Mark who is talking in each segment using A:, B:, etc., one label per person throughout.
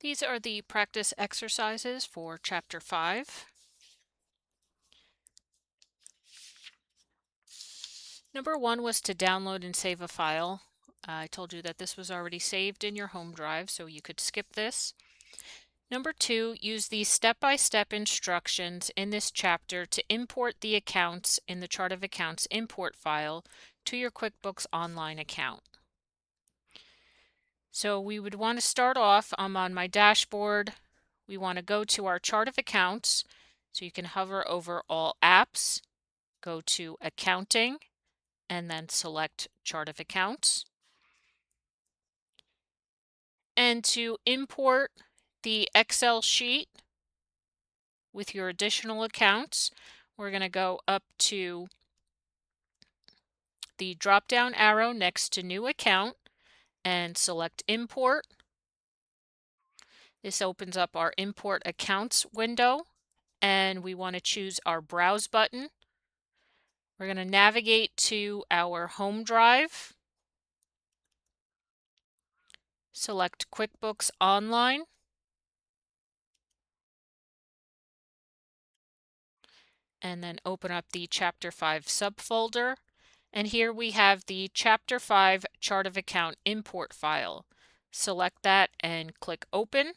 A: These are the practice exercises for Chapter 5. Number 1 was to download and save a file. I told you that this was already saved in your home drive, so you could skip this. Number 2, use the step-by-step instructions in this chapter to import the accounts in the Chart of Accounts import file to your QuickBooks Online account. So we would want to start off, I'm on my dashboard. We want to go to our Chart of Accounts. So you can hover over All Apps, go to Accounting, and then select Chart of Accounts. And to import the Excel sheet with your additional accounts, we're going to go up to the drop-down arrow next to New Account and select Import. This opens up our Import Accounts window, and we want to choose our Browse button. We're going to navigate to our home drive, select QuickBooks Online, and then open up the Chapter 5 subfolder. And here we have the Chapter 5 Chart of Account import file. Select that and click Open.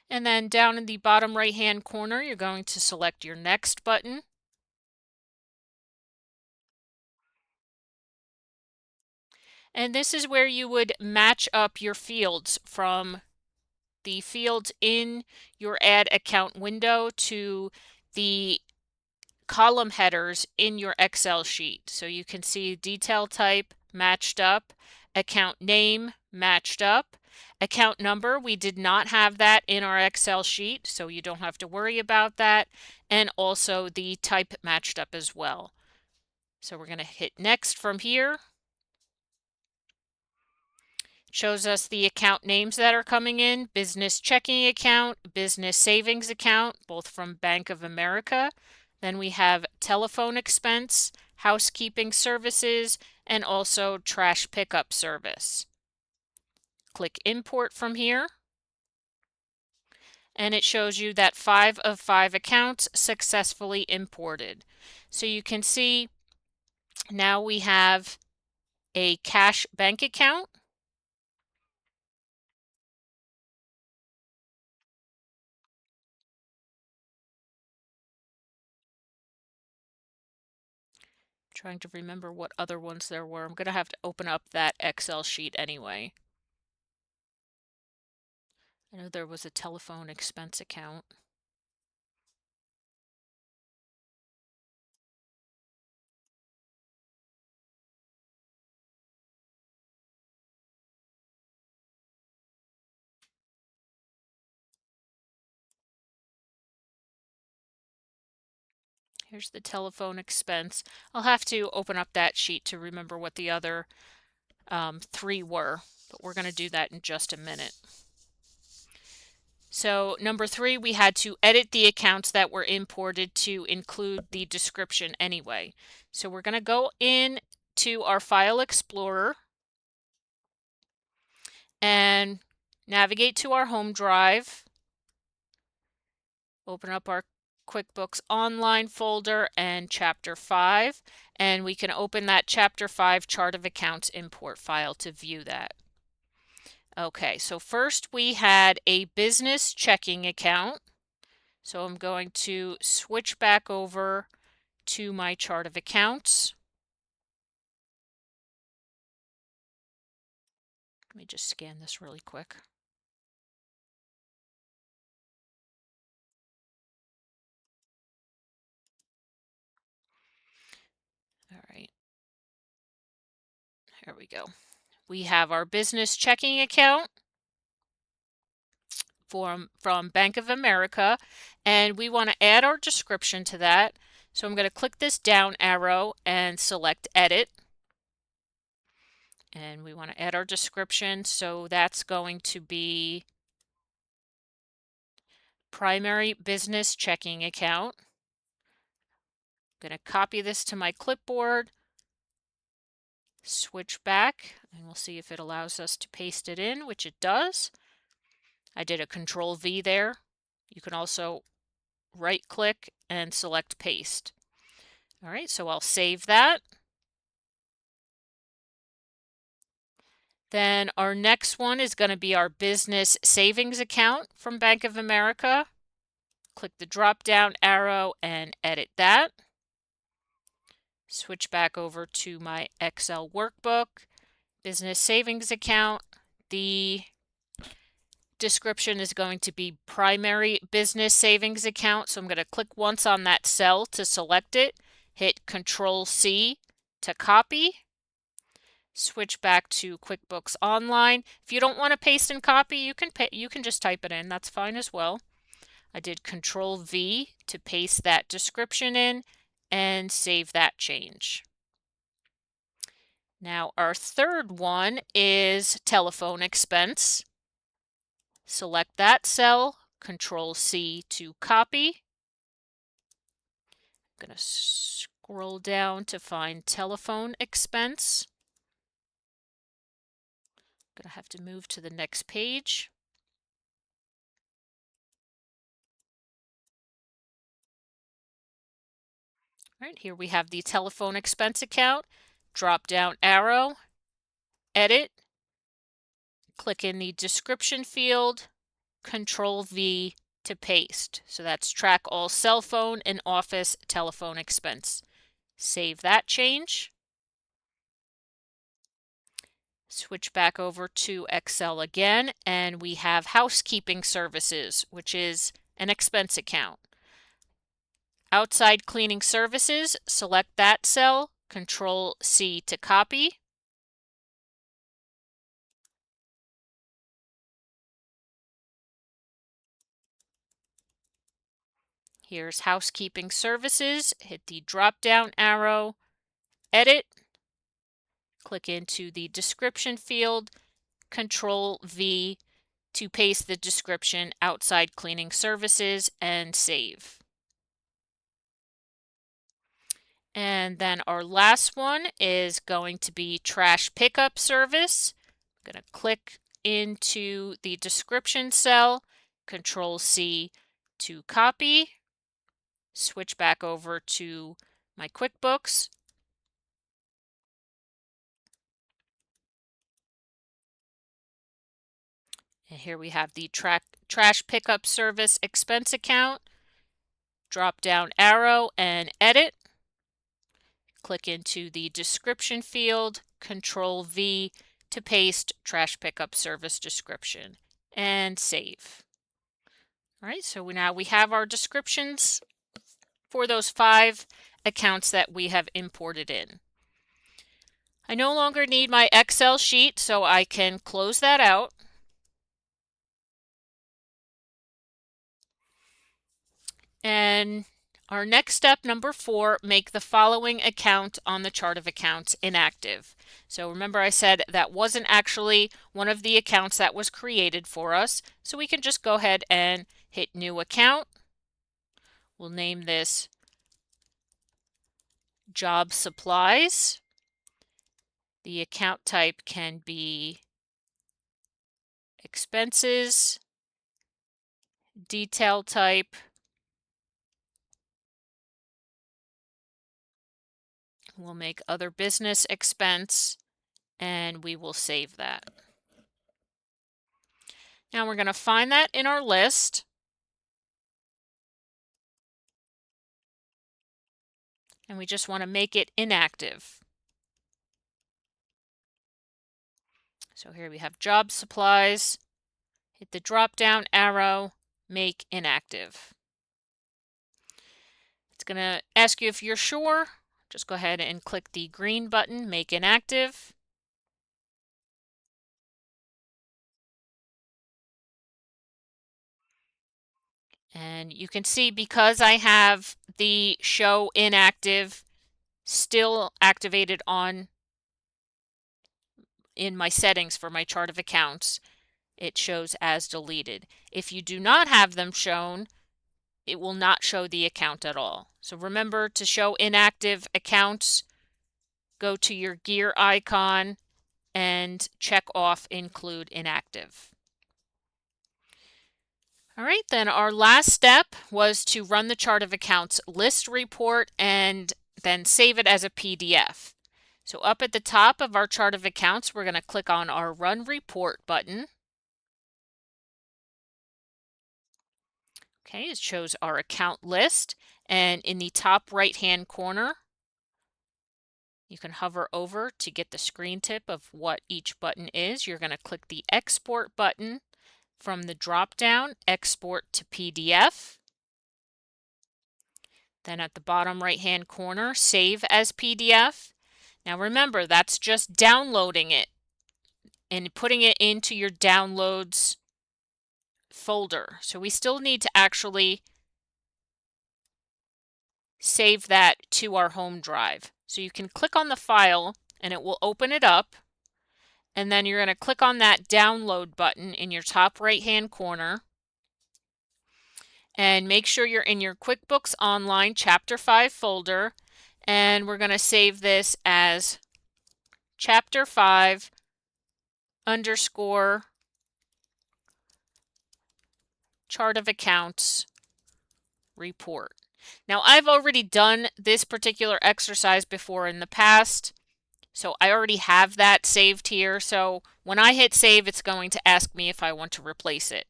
A: And then down in the bottom right-hand corner, you're going to select your Next button. And this is where you would match up your fields from the fields in your Add Account window to the column headers in your Excel sheet. So you can see detail type matched up, account name matched up, account number. We did not have that in our Excel sheet, so you don't have to worry about that. And also the type matched up as well. So we're going to hit next from here. Shows us the account names that are coming in: business checking account, business savings account, both from Bank of America. Then we have telephone expense, housekeeping services, and also trash pickup service. Click Import from here. And it shows you that 5 of 5 accounts successfully imported. So you can see now we have a cash bank account, trying to remember what other ones there were. I'm going to have to open up that Excel sheet anyway. I know there was a telephone expense account. Here's the telephone expense. I'll have to open up that sheet to remember what the other 3 were, but we're going to do that in just a minute. So number 3, we had to edit the accounts that were imported to include the description anyway. So we're going to go in to our File Explorer and navigate to our home drive. Open up our QuickBooks Online folder and Chapter 5, and we can open that Chapter 5 Chart of Accounts import file to view that. Okay, so first we had a business checking account. So I'm going to switch back over to my Chart of Accounts. Let me just scan this really quick. All right. Here we go. We have our business checking account from Bank of America, and we want to add our description to that. So I'm going to click this down arrow and select Edit. And we want to add our description, so that's going to be primary business checking account. I'm going to copy this to my clipboard, Switch back, and we'll see if it allows us to paste it in, which it does. I did a Control V there. You can also right click and select paste. All right, so I'll save that. Then our next one is going to be our business savings account from Bank of America. Click the drop down arrow and edit that. Switch back over to my Excel workbook, business savings account. The description is going to be primary business savings account. So I'm going to click once on that cell to select it, hit Control C to copy, switch back to QuickBooks Online. If you don't want to paste and copy, you can just type it in. That's fine as well. I did Control V to paste that description in and save that change. Now our third one is telephone expense. Select that cell, Control C to copy. I'm going to scroll down to find telephone expense. I'm going to have to move to the next page. All right, here we have the telephone expense account. Drop down arrow, edit, click in the description field, Control V to paste. So that's track all cell phone and office telephone expense. Save that change. Switch back over to Excel again, and we have housekeeping services, which is an expense account. Outside cleaning services, select that cell, Control C to copy. Here's housekeeping services. Hit the drop down arrow, edit, click into the description field, Control V to paste the description outside cleaning services and save. And then our last one is going to be trash pickup service. I'm going to click into the description cell, Control C to copy, switch back over to my QuickBooks. And here we have the trash pickup service expense account. Drop down arrow and edit. Click into the description field, Control V to paste trash pickup service description and save. All right, so now we have our descriptions for those 5 accounts that we have imported in. I no longer need my Excel sheet, so I can close that out. And our next step, number 4, make the following account on the chart of accounts inactive. So remember I said that wasn't actually one of the accounts that was created for us. So we can just go ahead and hit New Account. We'll name this Job Supplies. The account type can be Expenses, Detail type, we'll make Other Business Expense, and we will save that. Now we're going to find that in our list. And we just want to make it inactive. So here we have Job Supplies. Hit the drop down arrow, make inactive. It's going to ask you if you're sure. Just go ahead and click the green button, make inactive. And you can see because I have the show inactive still activated on in my settings for my chart of accounts, it shows as deleted. If you do not have them shown, it will not show the account at all. So remember to show inactive accounts go to your gear icon and check off Include Inactive. All right, then our last step was to run the chart of accounts list report and then save it as a PDF. So up at the top of our chart of accounts, we're going to click on our Run Report button. Okay, it shows our account list, and in the top right-hand corner, you can hover over to get the screen tip of what each button is. You're going to click the Export button. From the drop-down, Export to PDF. Then at the bottom right-hand corner, Save as PDF. Now remember, that's just downloading it and putting it into your Downloads folder. So we still need to actually save that to our home drive. So you can click on the file and it will open it up. And then you're going to click on that download button in your top right-hand corner. And make sure you're in your QuickBooks Online Chapter 5 folder. And we're going to save this as Chapter 5 _ chart of accounts report. Now I've already done this particular exercise before in the past, so I already have that saved here. So when I hit save, it's going to ask me if I want to replace it.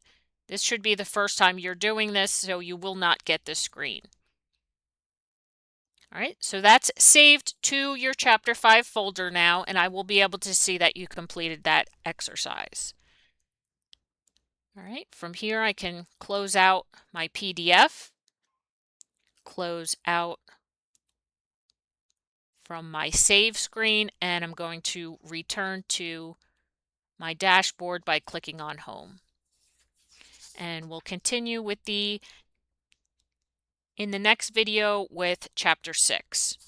A: This should be the first time you're doing this, so you will not get this screen. All right, so that's saved to your Chapter 5 folder now, and I will be able to see that you completed that exercise. All right, from here I can close out my PDF, close out from my save screen, and I'm going to return to my dashboard by clicking on Home. And we'll continue with in the next video with Chapter 6.